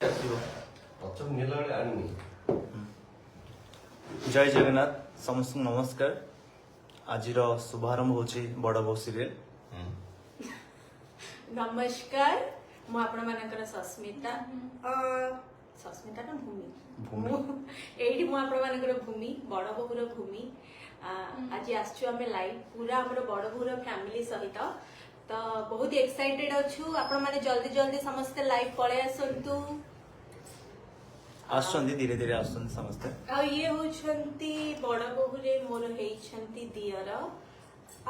जय जगन्नाथ समस्त नमस्कार। आज शुभारंभ होची बड़ बो सीरियल। नमस्कार मु आपण मानकर सस्मिता सस्मिता ना भूमि एठी मु आपण मानकर भूमि बड़ बहुर भूमि आज आसछु हमें लाइव पूरा हमर बड़ बहुर फैमिली सहित तो बहुत एक्साइटेड अछु आपण माने जल्दी जल्दी समस्त लाइव पळे आसंतु आसुंदी धीरे धीरे आसुंदी समस्ते आ ये होछंती बड़ बहुरे मोर हेछंती दियर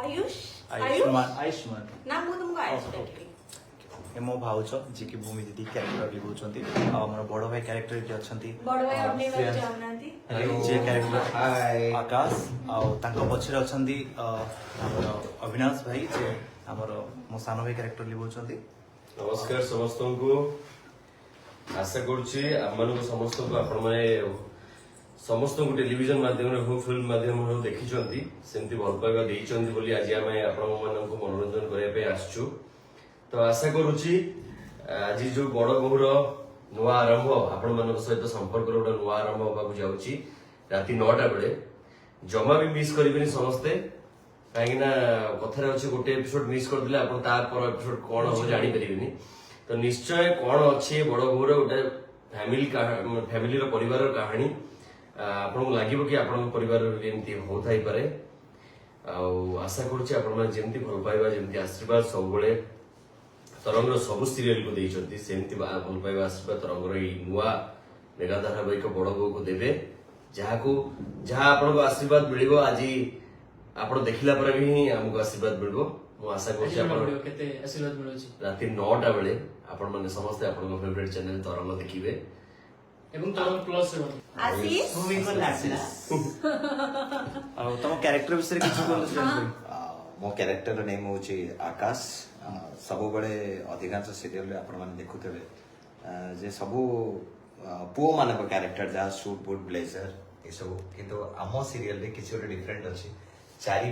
आयुष आयुष्मान ना मु तुमको आयुष डाकिली ए मो भाउच जे कि भूमि दीदी कैरेक्टर लिबुचंती आ हमर बड़ भाई कैरेक्टर के अछंती बड़ भाई अपने बारे जाननांती जे कैरेक्टर हाय आकाश आ तांको पछरे अछंती हमर अविनाश भाई जे हमर मो सानो भाई कैरेक्टर लिबुचंती। नमस्कार समस्त को आशा करुच्ची आम समस्त को आपण मैंने समस्त को टेलीविजन माध्यम हो फिल्म माध्यम देखी सेमती भल पाइबा देइचंती बोली आज आम आपण मानक मनोरंजन करने आसचु। तो आशा करुच्ची आज जो बड़ बहुर नुआ आरंभ आपण मान सहित संपर्क गोटे नुआ आरंभ होगा जाऊँगी राति 9टा बेले जमा भी मिस करेंगे समस्ते कहीं कथार अच्छे गोटे एपिसोड मिस करदे एपिसोड कौन हम जानी पारे तो निश्चय कौन अच्छे बड़ बहुर गोटे फैमिली परिवार कहानी आपको लगे कि आप परिवार एमती होता ही पारे। आशा करुच्ची भल पाइबा जमी आशीर्वाद सब तरंगर सब सीरियल को देइचंती सेमती भल पाइबा आशीर्वाद तरंगर ये नुआ मेगा धारावाहिक बड़ बो को देवे जहाँ आपको आशीर्वाद मिल आज आप देखला पर भी हमको आशीर्वाद मिल आशा कर राति 9टा बेले आपण माने समस्त आपण फेवरेट चैनल तरंग देखिबे एवं तरंग प्लस आशीष भूमि को लासिला आ तम कैरेक्टर विषय किछ बोलु मो कैरेक्टर नेम होची आकाश सब बड़े अधिकांश सीरियल आपण माने देखुथबे जे सबु पुओ मानक कैरेक्टर जहाँ सूट बूट ब्लेजर ये सब किंतु आम सीरियल रे किछ गोटे डिफरेंट अछि चारि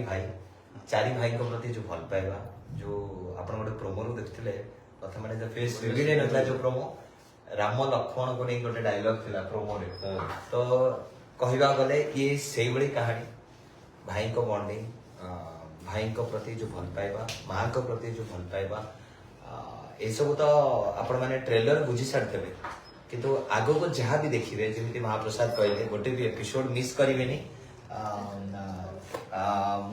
भाई को प्रति जो भल पाइबा जो आपण गोटे प्रोमो रु देखथिले प्रथम माने जो फेस रिवील नथला जो प्रोमो राम लक्ष्मण को नहीं गोटे डायलॉग थिला प्रोमो रे तो कहिबा गले ये सेही बड़ी कहानी भाई को बॉन्डिंग भाई को प्रति जो भल पाइबा मां को प्रति जो भल पाइबा ए सब तो आपण माने ट्रेलर बुझी सारथबे किंतु आगो को जहाँ भी देखिए जमी महाप्रसाद कहले गोटे भी एपिसोड मिस करेनि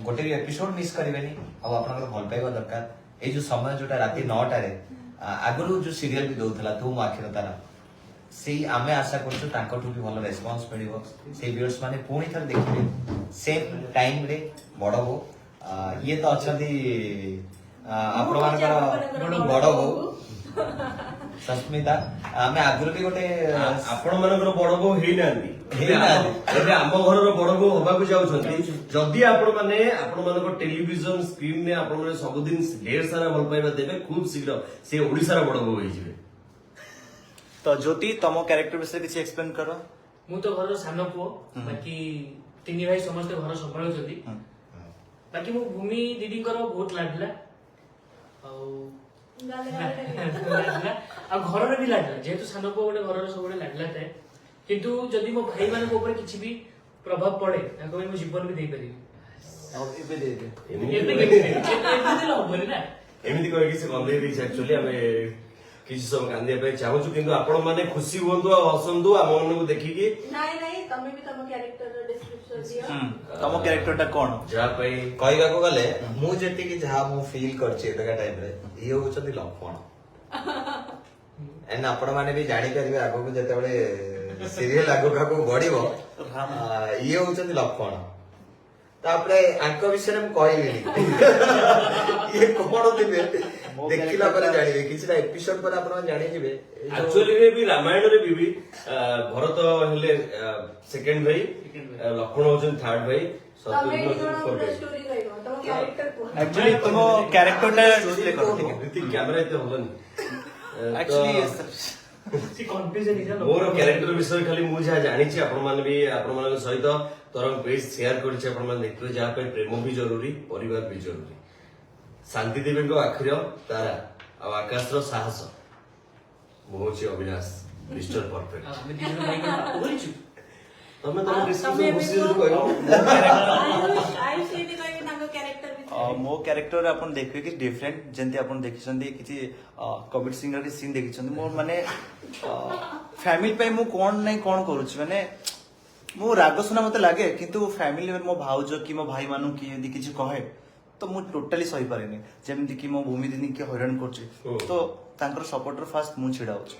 गोटे भी एपिसोड मिस करेनि आप भल पाइबा दरकार ये जो समय जोटा राति 9टा आगु जो सीरियल भी दौला तू मो आखिर तारा से आम आशा कर भी भल रेस्पॉन्स मिल से व्यूअर्स माने पुणी थर देखिए सेम टाइम रे बड़ बो ये तो अच्छा आपण मानकर बड़ बो सस्मिता आमे आगुर भी गोटे आपण मानकर बड़ बो हेई नांदी एबे आम घर बड़ बो होबा को जाउछंती जदी आपण मानकर टेलीविजन स्क्रीन ने आपण माने सब दिन ढेर सारा भल पाइबा देबे खूब शीघ्र से ओडिसा रा बड़ बो होई जिवे। तो ज्योति तम कैरेक्टर विषय किछ एक्सप्लेन करो। मु तो घर सानो पो बाकी तीन भाई समस्त घर संभाळु जदी बाकी मु भूमि दीदी कर बहुत लागला आ घर भी लागला जेहेतु सानो पो गोटे घर सब लागला थाए किंतु जदि मो भाई मान ऊपर किछि भी प्रभाव पड़े ताको मो जीवन भी दे परिबी अब एबे दे दे एबे होबनी ना एमिति कहि किछ कंदे दी एक्चुअली हमें किछ सब कांदिया पे चाहू किंतु आपण माने खुशी होंदु आ हसंदु आ मन को देखि कि नहीं तमे भी तम कैरेक्टर डिस्क्रिप्शन दियो तम कैरेक्टरटा कोन जा पई कहबा को गले मु जेति कि जहाँ मु फील करछि एतका टाइम रे ये होचंदी लक्ष्मण एन आपण माने भी जानि परिबे आगो को जते बळे सीरियल आगो काको बढ़िबो ये होचंदी लक्ष्मण तापरे आंक विषय में कहलिनी ये कोन दिबे देखिला पर जानिबे किछटा एपिसोड पर आपण जानि जिबे एक्चुअली रे भी रामायण रे भी भरत हेले सेकंड भाई लक्ष्मण होचन थर्ड भाई तमे शत्रुघ्न होचन फोर्थ भाई। स्टोरी कहबो तम कैरेक्टर को एक्चुअली तुम कैरेक्टरटा डिस्प्ले करो ठीक है ऋतिक कैमरा इते होलन actually see confusion is more character विषय खाली मु जहाँ जानिछि आपण माने भी आपण मान सहित तरंग पेज शेयर करछि आपण मान देखिबे जहाँ पे प्रेम भी जरूरी परिवार भी जरूरी शांति देवी को आखिर तारा आ आकाश रो साहस मुझे अविनाश ମିଷ୍ଟର ପରଫେକ୍ଟ। ଆମେ ଦି ଜଣ ଭାଇ ବାପା କରିଛୁ। ତମେ ତମ ତମେ ଡିସ୍କ୍ରିପସନ ଏବେ ବୁଝି ଯଦି କୁହ। କହିବ ଆୟୁଷ ଏମିତି କହିବେ ତାଙ୍କ କ୍ୟାରେକ୍ଟର ବିଷୟରେ। ମୋ କ୍ୟାରେକ୍ଟର ଆପଣ ଦେଖିବେ କି ଡିଫରେଣ୍ଟ ଯେମିତି ଆପଣ ଦେଖିଛନ୍ତି କିଛି କବିର ସିଂର ସିନ୍ ଦେଖିଛନ୍ତି ମୋର ମାନେ ଫ୍ୟାମିଲି ପାଇଁ ମୁଁ କଣ ନାଇଁ କଣ କରୁଛି ମାନେ ମୁଁ ରାଗ ସୁନା ମତେ ଲାଗେ କିନ୍ତୁ ଫ୍ୟାମିଲି ମୋ ଭାଉଜ କି ମୋ ଭାଇ ମାନଙ୍କୁ କିଏ ଯଦି କିଛି କହେ ତ ମୁଁ ଟୋଟାଲି ସହିପାରେନି ଯେମିତି କି ମୋ ଭୂମି ଦିଦି କିଏ ହଇରାଣ କରୁଛି ତ ତାଙ୍କର ସପୋର୍ଟର ଫାଷ୍ଟ ମୁଁ ଛିଡା ହଉଛି।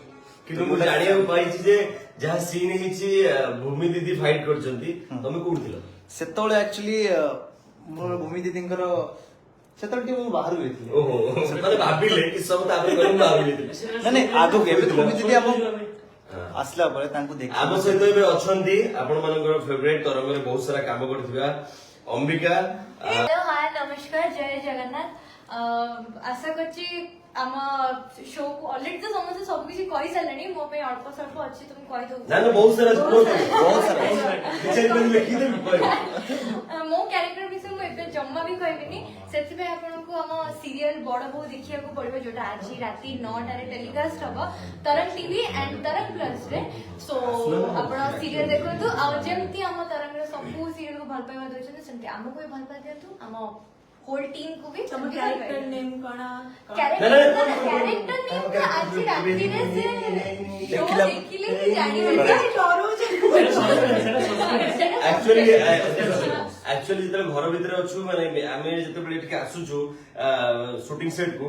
କିନ୍ତୁ ମୁଁ ଜାଣିବାକୁ ପାଇଛି ଯେ ଯାହା ସିନ୍ ହେଇଛି ଭୂମି ଦିଦି ଫାଇଟ୍ କରିଛନ୍ତି ତମେ କୋଉଠି ଥିଲ? ସେତେବେଳେ ଆକ୍ଚୁଆଲି ମୋର ଭୂମି ଦିଦିଙ୍କର ସେତେବେଳେ ଟିକେ ମୁଁ ବାହାରୁ ଯାଇଥିଲି। ଓହୋ ସେମାନେ ଭାବିଲେ କି ସବୁ ତାପରେ କହିଲେ ମୁଁ ବାହାରୁ ଯାଇଥିଲି। ନାଇଁ ଆଗକୁ ଏବେ ତ ଭୂମି ଦିଦି ଆମ ଆସିଲା ପରେ ତାଙ୍କୁ ଦେଖି ଆମ ସହିତ ଏବେ ଅଛନ୍ତି ଆପଣ ମାନଙ୍କର ଫେଭରାଇଟ ତରଙ୍ଗରେ ବହୁତ ସାରା କାମ କରିଥିବା ଅମ୍ବିକା। हेलो हाय नमस्कार जय जगन्नाथ आशा करछि आम शो को ऑलरेडी तो समस्त सब किसी कहि सारलेनी मो पे अल्प स्वल्प अछि तुम कहि दो ନା ନା ବହୁତ ସାରା बहुत सारा ଲେଖିଦେବି କହିବ। मो कैरेक्टर विषय मु एबे जम्मा भी कहबिनी सेति पे आपन को हम सीरियल बड़ बहु देखिया को पड़िबो जोटा आज राती 9 टारे टेलीकास्ट हबो तरंग टीवी एंड तरंग प्लस रे सो आपण सीरियल देखंतु आ जेमती हम तरंग रे सब सीरियल को भल पाइबा दोछन सेमती हमको भी भल पाइ दियंतु हम होल टीम को भी ତମ କ୍ୟାରେକ୍ଟର ନେମ୍ କଣ? कैरेक्टर नेम तो आज राती रे से शो देखिले कि जानि ଆକ୍ଚୁଆଲି ଯେତେବେଳେ ଘର ଭିତରେ ଅଛୁ ମାନେ ଆମେ ଯେତେବେଳେ ଏଠିକି ଆସୁଛୁ ସୁଟିଂ ସେଟ୍ କୁ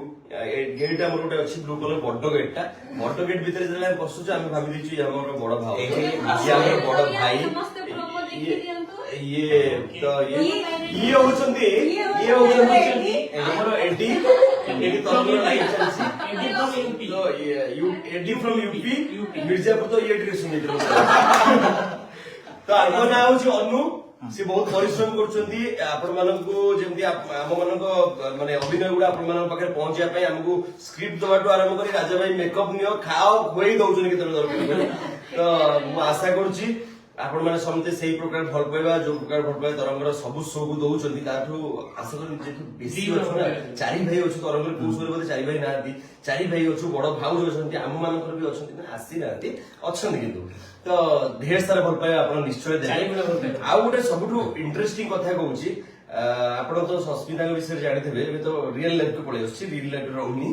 ଗେଟ୍ ଆମର ଗୋଟେ ଅଛି ବ୍ଲୁ କଲର ବଡ ଗେଟ୍ ଟା ବଡ ଗେଟ୍ ଭିତରେ ଯେତେବେଳେ ଆମେ ପଶୁଛୁ ଆମେ ଭାବି ଦେଇଛୁ ଇଏ ଆମର ବଡ ଭାଇ ଇଏ ଆମର ବଡ ଭାଇ ଇଏ ତ ଇଏ ହଉଛନ୍ତି ଆମର ଏଡି ତରଙ୍ଗର ଲାଇଫ୍ ଚାଲିଛି ତ ଏଡି ଫ୍ରମ୍ ୟୁପି ମିର୍ଜାପୁର ତ ଇଏ ଟିକେ ଶୁଣିದ್ರು ତ ଆମ ନାଁ ହଉଛି ଅନୁ ସେ ବହୁତ ପରିଶ୍ରମ କରୁଛନ୍ତି ଆପଣ ମାନଙ୍କୁ ଯେମିତି ଆମ ମାନଙ୍କ ମାନେ ଅଭିନୟ ଗୁଡା ଆପଣ ମାନଙ୍କ ପାଖରେ ପହଞ୍ଚିବା ପାଇଁ ଆମକୁ ସ୍କ୍ରିପ୍ଟ ଦବାଠୁ ଆରମ୍ଭ କରି ରାଜା ଭାଇ ମେକଅପ୍ ନିଅ ଖାଅ ଖୁଆଇ ଦଉଛନ୍ତି କେତେବେଳେ ଦରକାର ତ ମୁଁ ଆଶା କରୁଛି ଆପଣ ମାନେ ସମସ୍ତେ ସେଇ ପ୍ରକାର ଭଲ ପାଇବା ଯୋଉ ପ୍ରକାର ଭଲ ପାଇବା ତରଙ୍ଗର ସବୁ ଶୋ କୁ ଦଉଛନ୍ତି ତାଠୁ ଆଶା କরি ଯେହେତୁ ବେଶୀ ଅଛୁ ନା ଚାରି ଭାଇ ଅଛୁ ତରଙ୍ଗର କୋଉ ଶୋରେ ବୋଧେ ଚାରି ଭାଇ ନାହାନ୍ତି ଚାରି ଭାଇ ଅଛୁ ବଡ ଭାଉଜ ଅଛନ୍ତି ଆମ ମାନଙ୍କର ବି ଅଛନ୍ତି ନା ଆସିନାହାନ୍ତି ଅଛନ୍ତି କିନ୍ତୁ ତ ଢେର ସାରା ଭଲ ପାଇବା ଆପଣ ନିଶ୍ଚୟ ଦେବେ। ଆଉ ଗୋଟେ ସବୁଠୁ ଇଣ୍ଟରେଷ୍ଟିଂ କଥା କହୁଛି ଆପଣ ତ ସସ୍ମିତାଙ୍କ ବିଷୟରେ ଜାଣିଥିବେ ଏବେ ତ ରିଅଲ ଲାଇଫ କୁ ପଳେଇ ଆସୁଛି ରିଅଲ ଲାଇଫ ରହୁନି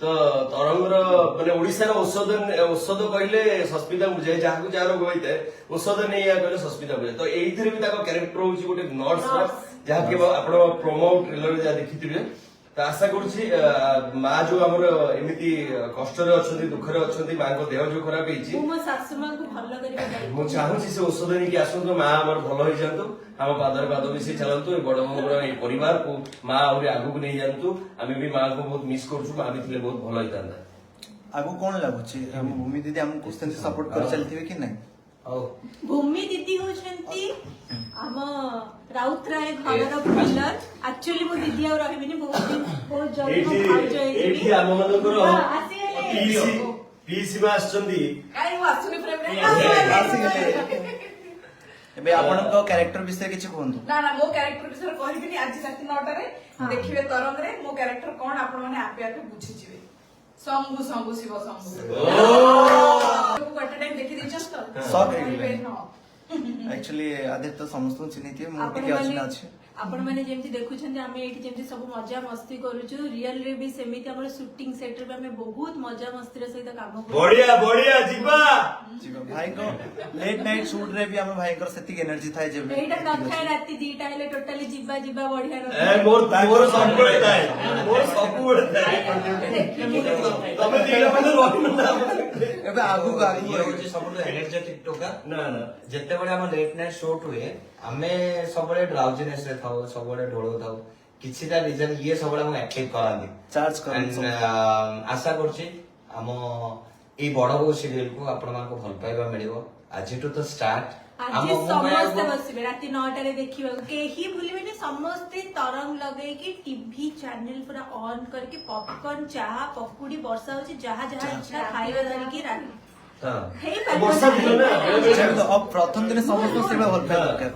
ତ ତରଙ୍ଗର ମାନେ ଓଡିଶାର ଔଷଧ କହିଲେ ସସ୍ମିତା ବୁଝାଏ ଯାହାକୁ ଯାହା ରୋଗ ହେଇଥାଏ ଔଷଧ ନେଇ କହିଲେ ସସ୍ମିତା ବୁଝାଏ ତ ଏଇଥିରେ ବି ତାଙ୍କ କ୍ୟାରେକ୍ଟର ହଉଛି ଗୋଟେ ନର୍ସ ଯାହାକି ଆପଣ ପ୍ରୋମୋ ଟ୍ରେଲରରେ ଯାହା ଦେଖିଥିବେ ତ ଆଶା କରୁଛି ମା ଯୋଉ ଆମର ଏମିତି କଷ୍ଟରେ ଅଛନ୍ତି ଦୁଃଖରେ ଅଛନ୍ତି ମାଙ୍କ ଦେହ ଯୋଉ ଖରାପ ହେଇଛି ମୁଁ ମୋ ଶାଶୁ ମାଙ୍କୁ ଭଲ କରିବା ମୁଁ ଚାହୁଁଛି ସେ ଔଷଧ ନେଇକି ଆସନ୍ତୁ ମା ଆମର ଭଲ ହେଇଯାଆନ୍ତୁ ଆମ ପାଦରେ ପାଦ ମିଶେଇ ଚାଲନ୍ତୁ ଏ ବଡ ବୋଉଙ୍କର ଏଇ ପରିବାରକୁ ମା ଆହୁରି ଆଗକୁ ନେଇଯାଆନ୍ତୁ ଆମେ ବି ମାଙ୍କୁ ବହୁତ ମିସ୍ କରୁଛୁ ମା ବି ଥିଲେ ବହୁତ ଭଲ ହେଇଥାନ୍ତା। ଆଗକୁ କଣ ଲାଗୁଛି ଆମ ଭୂମି ଦିଦି ଆମକୁ ସେମିତି ସପୋର୍ଟ କରି ଚାଲିଥିବେ କି ନାଇଁ? ଭୂମି ଦିଦି ହଉଛନ୍ତି ଆମ ରାଉତରାୟ ଘରର ପିଲର ଆକ୍ଚୁଆଲି ମୋ ଦିଦି ଆଉ ରହିବିନି ବହୁତ ଜଲ୍ଦି ମୋ ଭାଉଜ ଏଇଠି ହେଇଯିବି। ଆମ ମାନଙ୍କର ଆସିଗଲେ। ପିଇସି ମା ଆସିଛନ୍ତି କାଇଁ ମୁଁ ଆସୁନି ପ୍ରେମରେ ଆସିଗଲେ। ଏବେ ଆପଣଙ୍କ କ୍ୟାରେକ୍ଟର ବିଷୟରେ କିଛି କୁହନ୍ତୁ। ନା ନା ମୋ କ୍ୟାରେକ୍ଟର ବିଷୟରେ କହିବିନି ଆଜି ରାତି 9ଟାରେ ଦେଖିବେ ତରଙ୍ଗରେ ମୋ କ୍ୟାରେକ୍ଟର କଣ ଆପଣ ମାନେ ଆପେ ଆପେ ବୁଝିଯିବେ। ଶମ୍ଭୁ ଶମ୍ଭୁ ଶିବ ଶମ୍ଭୁ ଗୋଟେ ଟାଇମ ଦେଖି ଦେଇଛନ୍ତି ତ ସକ୍ କହିବେ, ହେଇଗଲେ। ହଁ। ଆକ୍ଚୁଆଲି ଆଦିତ୍ୟ ସମସ୍ତଙ୍କୁ ଚିହ୍ନିଥିବେ ମୁଁ ଟିକେ ଆପଣମାନେ ଅଚିହ୍ନା ଅଛି। ଆପଣମାନେ ଯେମିତି ଦେଖୁଛନ୍ତି ଆମେ ଏଇଠି ଯେମିତି ସବୁ ମଜା ମସ୍ତି କରୁଛୁ ରିଅଲ ରେ ବି ସେମିତି ଆମର ସୁଟିଂ ସେଟରେ ବି ଆମେ ବହୁତ ମଜା ମସ୍ତିର ସହିତ କାମ କରୁଛୁ। ବଢିଆ ବଢିଆ ଯିବା ଭାଇଙ୍କ ଲେଟ୍ ନାଇଟ୍ ସୁଟ୍ ରେ ବି ଆମ ଭାଇଙ୍କର ସେତିକି ଏନର୍ଜି ଥାଏ ଯେବେ ଏଇଟା ନଥାଏ ରାତି 2ଟା ହେଲେ ଟୋଟାଲି ଯିବା ଯିବା ବଢିଆ ଏ ମୋର ସବୁବେଳେ ଥାଏ ମୋର ସବୁବେଳେ ଥାଏ ତମେ ଦିଟା ମାନେ ରହିନ ନା ଏବେ ଆଗକୁ ଇଏ ଆଗକୁ ହଉଛି ସବୁଠୁ ଏନର୍ଜେଟିକ ଟୋକା ନା ନା ଯେତେବେଳେ ଆମ ଲେଟ୍ ନାଇଟ୍ ସୁଟ୍ ହୁଏ ଆମେ ସବୁବେଳେ ଡ୍ରାଉଜିନେସ୍ ରେ ଥାଉ ସବୁବେଳେ ଢୋଳଉଥାଉ କିଛିଟା ରିଜନ ଇଏ ସବୁବେଳେ ଆମକୁ ଆକ୍ଟିଭ କରାନ୍ତି ଚାର୍ଜ କରନ୍ତି। And, ଆଶା କରୁଛି ଆମ ଏଇ ବଡ ବୋଉ ସିରିଏଲ କୁ ଆପଣ ମାନଙ୍କୁ ଭଲ ପାଇବା ମିଳିବ ଆଜିଠୁ ତ ଷ୍ଟାର୍ଟ ଆଜି ସମସ୍ତେ ବସିବେ ରାତି 9ଟାରେ ଦେଖିବାକୁ କେହି ଭୁଲିବେନି ସମସ୍ତେ ତରଙ୍ଗ ଲଗେଇକି ଟିଭି ଚ୍ୟାନେଲ ପୁରା ଅନ୍ କରିକି ପପକର୍ନ ଚାହା ପକୁଡି ବର୍ଷା ହଉଛି ଯାହା ଯାହା ଇଚ୍ଛା ଖାଇବା ଧରିକି ରାତି ବର୍ଷା ଦିନ ନା ପ୍ରଥମ ଦିନ ସମସ୍ତଙ୍କୁ ସେଇଭଳିଆ ଭଲ ପାଇବା ଦରକାର।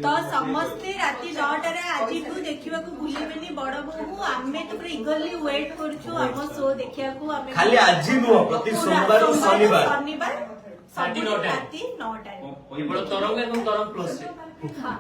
ତ ସମସ୍ତେ ରାତି 9ଟାରେ ଆଜିଠୁ ଦେଖିବାକୁ ଭୁଲିବେନି ବଡ ବୋହୂ। ଆମେ ତ ପୁରା ଇଗରଲି ୱେଟ୍ କରୁଛୁ ଆମ ଶୋ ଦେଖିବାକୁ। ଆମେ ଖାଲି ଆଜି ନୁହଁ, ପ୍ରତି ସୋମବାରରୁ ଶନିବାର। ଶନିବାର ରାତି 9ଟାରେ। ରାତି 9ଟାରେ କେବଳ ତରଙ୍ଗ ଏବଂ ତରଙ୍ଗ ପ୍ଲସ ରେ। ହଁ।